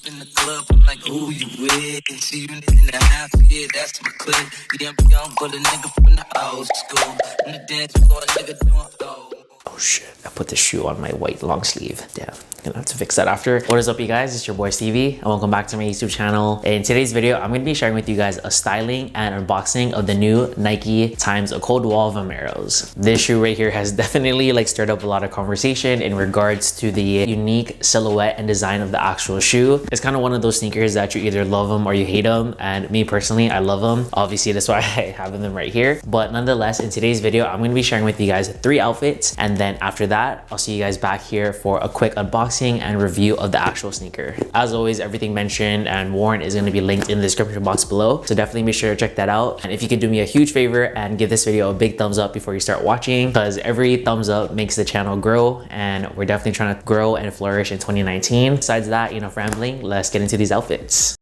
In the club, I'm like, ooh, you weird. See you in the house, yeah, that's my clip. Yeah, I'm young, but a nigga from the old school. In the dance floor, a nigga doing oh shit, I put the shoe on my white long sleeve. Damn, gonna have to fix that after. What is up, you guys? It's your boy Stevie, and welcome back to my YouTube channel. In today's video, I'm gonna be sharing with you guys a styling and unboxing of the new Nike times a cold wall Vomeros. This shoe right here has definitely like stirred up a lot of conversation in regards to the unique silhouette and design of the actual shoe. It's kind of one of those sneakers that you either love them or you hate them, and me personally, I love them. Obviously, that's why I have them right here. But nonetheless, in today's video, I'm gonna be sharing with you guys 3 outfits, and then after that, I'll see you guys back here for a quick unboxing and review of the actual sneaker. As always, everything mentioned and worn is going to be linked in the description box below, so definitely make sure to check that out. And if you could do me a huge favor and give this video a big thumbs up before you start watching, because every thumbs up makes the channel grow, and we're definitely trying to grow and flourish in 2019. Besides that, enough rambling, let's get into these outfits.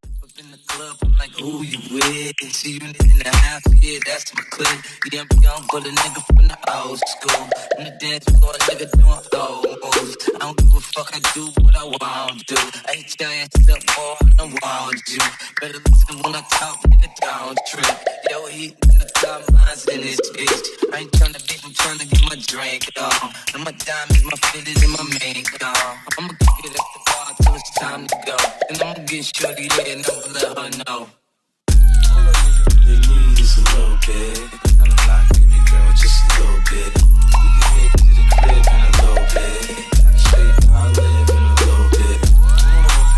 Ooh, you weird. See you in the house, yeah, that's my clip. Yeah, I'm young, but a nigga from the old school. In the dance floor, a nigga doing old moves. I don't give a fuck, I do what I want to do. I ain't your ass up, boy, I don't want you. Better listen when I talk, nigga, don't trip. Yo, he in the top lines in this bitch. I ain't tryna beat, I'm tryna get my drink on. And my diamonds, my fitters, and my mink on. I'ma kick it at the bar till it's time to go. And I'ma get shorty there and I'ma let her know. They need just a little bit. I don't like baby girl, just a little bit. We can head to the crib in a little bit. I can show you how I live in a little bit.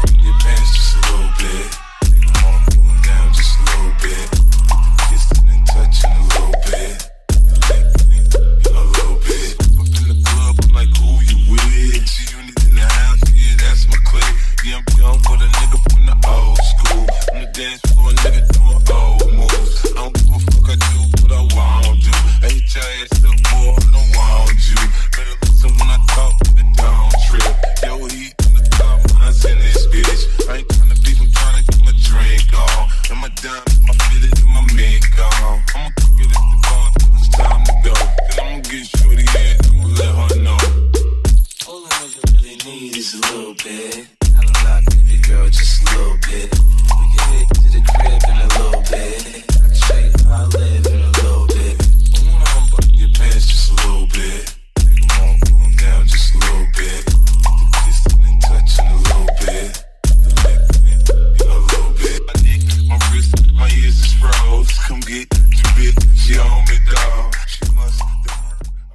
Bring your pants just a little bit. Take them on, pull them down just a little bit. Kissing and touching a little bit. A little bit. Up in the club, I'm like, ooh, you weird. See you in the house, yeah, that's my clique. Yeah, I'm young, but a nigga from the old school. On the dance floor, a nigga doing old moves. I don't give a fuck, I do what I want to. I hit your ass up, boy, I don't want you. Better listen when I talk, nigga, don't trip. Yo, he in the top lines in this bitch. I ain't tryna beef, I'm tryna get my drink on. And my diamonds, my fitted, and my mink on. I'ma cook it at the bar till it's time to go. Then I'ma get shorty in, I'ma let her know. All a nigga really need is a little bit. I don't like baby girl, just a little bit. We can head to the crib in a little bit. I can show you how I live in a little bit. I'm button your pants just a little bit. Take them on, pull them down just a little bit. The kissing and touching a little bit. The licking a little bit. My neck, my wrist, my ears is froze. Come get your bitch, she on me, dog. She must.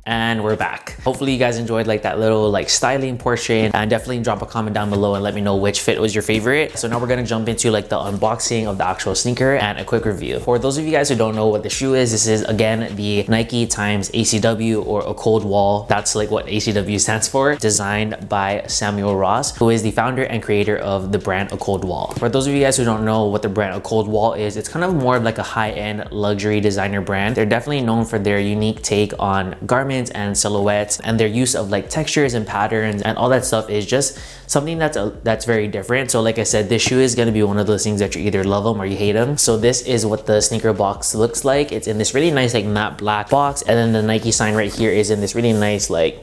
And we're back. Hopefully you guys enjoyed like that little like styling portion, and definitely drop a comment down below and let me know which fit was your favorite. So now we're gonna jump into like the unboxing of the actual sneaker and a quick review. For those of you guys who don't know what the shoe is, this is again the Nike times ACW, or a cold wall. That's like what ACW stands for. Designed by Samuel Ross, who is the founder and creator of the brand A Cold Wall. For those of you guys who don't know what the brand A Cold Wall is, it's kind of more of like a high-end luxury designer brand. They're definitely known for their unique take on garments and silhouettes, and their use of like textures and patterns and all that stuff is just something that's very different. So like I said, this shoe is going to be one of those things that you either love them or you hate them. So this is what the sneaker box looks like. It's in this really nice like matte black box, and then the Nike sign right here is in this really nice like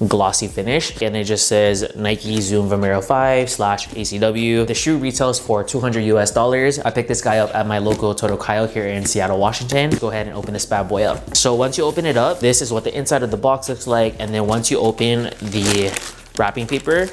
glossy finish, and it just says Nike Zoom Vomero 5/ACW. The shoe retails for $200 US. I picked this guy up at my local Toto Kyle here in Seattle, Washington. Go ahead and open this bad boy up. So once you open it up, this is what the inside of the box looks like, and then once you open the wrapping paper,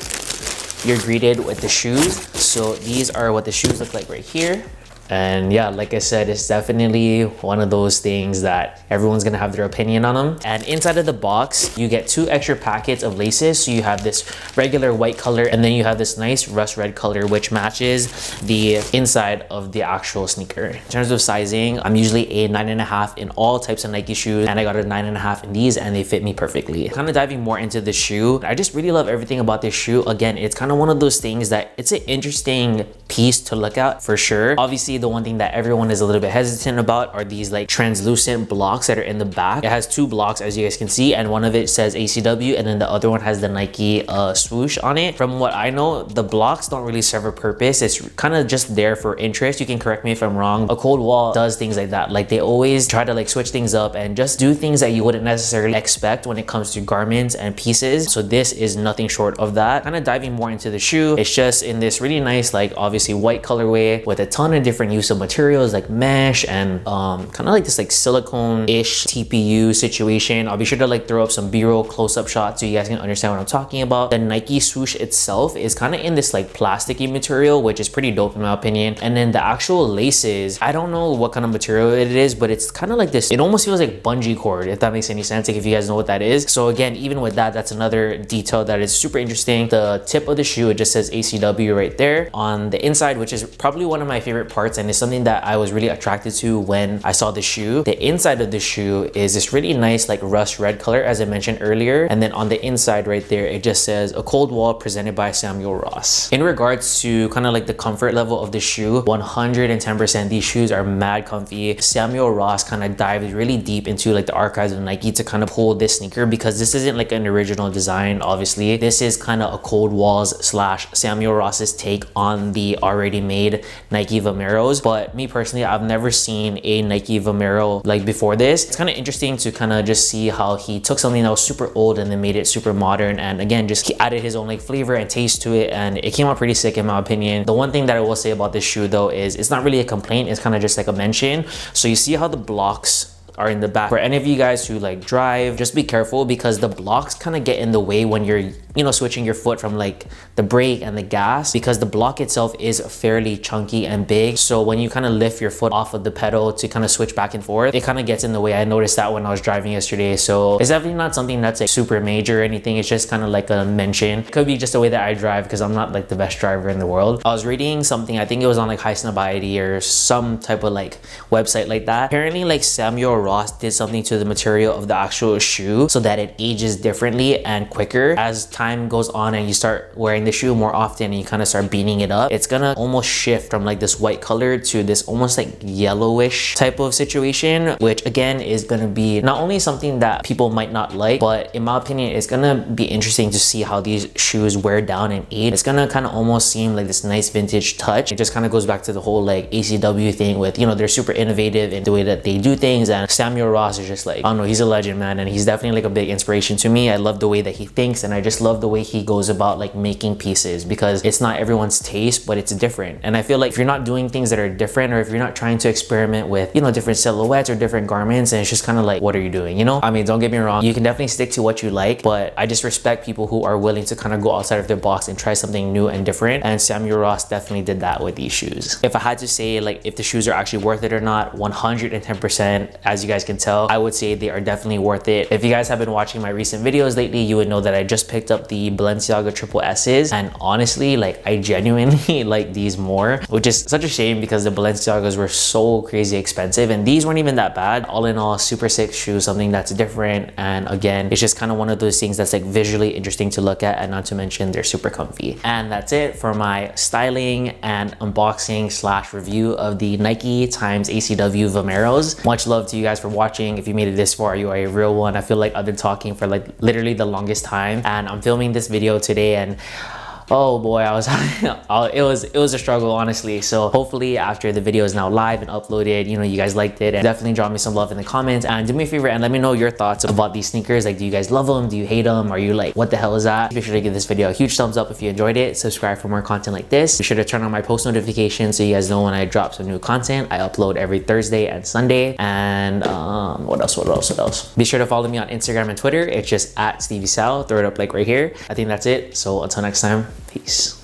you're greeted with the shoes. So these are what the shoes look like right here. And yeah, like I said, it's definitely one of those things that everyone's gonna have their opinion on them. And inside of the box, you get 2 extra packets of laces. So you have this regular white color, and then you have this nice rust red color, which matches the inside of the actual sneaker. In terms of sizing, I'm usually a 9.5 in all types of Nike shoes, and I got a 9.5 in these, and they fit me perfectly. Kind of diving more into the shoe, I just really love everything about this shoe. Again, it's kind of one of those things that it's an interesting piece to look at for sure. Obviously, the one thing that everyone is a little bit hesitant about are these like translucent blocks that are in the back. It has two blocks, as you guys can see, and one of it says ACW, and then the other one has the Nike swoosh on it. From what I know, the blocks don't really serve a purpose. It's kind of just there for interest. You can correct me if I'm wrong. A cold wall does things like that. Like they always try to like switch things up and just do things that you wouldn't necessarily expect when it comes to garments and pieces. So this is nothing short of that. Kind of diving more into the shoe, it's just in this really nice, like obviously white colorway with a ton of different use of materials like mesh and kind of like this like silicone-ish TPU situation. I'll be sure to like throw up some B-roll close-up shots so you guys can understand what I'm talking about. The Nike swoosh itself is kind of in this like plasticky material, which is pretty dope in my opinion. And then the actual laces, I don't know what kind of material it is, but it's kind of like this, it almost feels like bungee cord, if that makes any sense, like if you guys know what that is. So again, even with that, that's another detail that is super interesting. The tip of the shoe, it just says ACW right there on the inside, which is probably one of my favorite parts, and it's something that I was really attracted to when I saw the shoe. The inside of the shoe is this really nice like rust red color, as I mentioned earlier, and then on the inside right there, it just says a cold wall presented by Samuel Ross. In regards to kind of like the comfort level of the shoe, 110% these shoes are mad comfy. Samuel Ross kind of dived really deep into like the archives of Nike to kind of pull this sneaker, because this isn't like an original design. Obviously, this is kind of a cold walls / Samuel Ross's take on the already made Nike Vomeros. But me personally, I've never seen a Nike Vomero like before this. It's kind of interesting to kind of just see how he took something that was super old and then made it super modern, and again just he added his own like flavor and taste to it, and it came out pretty sick in my opinion. The one thing that I will say about this shoe though is it's not really a complaint, it's kind of just like a mention. So you see how the blocks are in the back. For any of you guys who like drive, just be careful, because the blocks kind of get in the way when you're, you know, switching your foot from like the brake and the gas, because the block itself is fairly chunky and big. So when you kind of lift your foot off of the pedal to kind of switch back and forth, it kind of gets in the way. I noticed that when I was driving yesterday. So it's definitely not something that's like super major or anything. It's just kind of like a mention. It could be just the way that I drive, because I'm not like the best driver in the world. I was reading something, I think it was on like High Snobiety or some type of like website like that. Apparently like Samuel Ross did something to the material of the actual shoe so that it ages differently and quicker. As time goes on and you start wearing the shoe more often and you kind of start beating it up, it's gonna almost shift from like this white color to this almost like yellowish type of situation, which again is gonna be not only something that people might not like, but in my opinion it's gonna be interesting to see how these shoes wear down and age. It's gonna kind of almost seem like this nice vintage touch. It just kind of goes back to the whole like ACW thing with, you know, they're super innovative in the way that they do things, and Samuel Ross is just like, I don't know, he's a legend, man, and he's definitely like a big inspiration to me. I love the way that he thinks, and I just love the way he goes about like making pieces, because it's not everyone's taste, but it's different. And I feel like if you're not doing things that are different, or if you're not trying to experiment with, you know, different silhouettes or different garments, and it's just kind of like, what are you doing, you know? I mean, don't get me wrong, you can definitely stick to what you like, but I just respect people who are willing to kind of go outside of their box and try something new and different, and Samuel Ross definitely did that with these shoes. If I had to say like if the shoes are actually worth it or not, 110%, as you guys can tell, I would say they are definitely worth it. If you guys have been watching my recent videos lately, you would know that I just picked up the Balenciaga Triple S's, and honestly, like I genuinely like these more, which is such a shame because the Balenciagas were so crazy expensive and these weren't even that bad. All in all, super sick shoe, something that's different, and again, it's just kind of one of those things that's like visually interesting to look at, and not to mention they're super comfy. And that's it for my styling and unboxing / review of the Nike times ACW Vomeros. Much love to you guys for watching. If you made it this far, you are a real one. I feel like I've been talking for like literally the longest time, and I'm filming this video today, and oh boy, I was it was a struggle, honestly. So hopefully after the video is now live and uploaded, you know, you guys liked it, and definitely drop me some love in the comments, and do me a favor and let me know your thoughts about these sneakers. Like, do you guys love them? Do you hate them? Are you like, what the hell is that? Be sure to give this video a huge thumbs up if you enjoyed it. Subscribe for more content like this. Be sure to turn on my post notifications so you guys know when I drop some new content. I upload every Thursday and Sunday. And what else? Be sure to follow me on Instagram and Twitter. It's just @StevieSal. Throw it up like right here. I think that's it. So until next time, peace.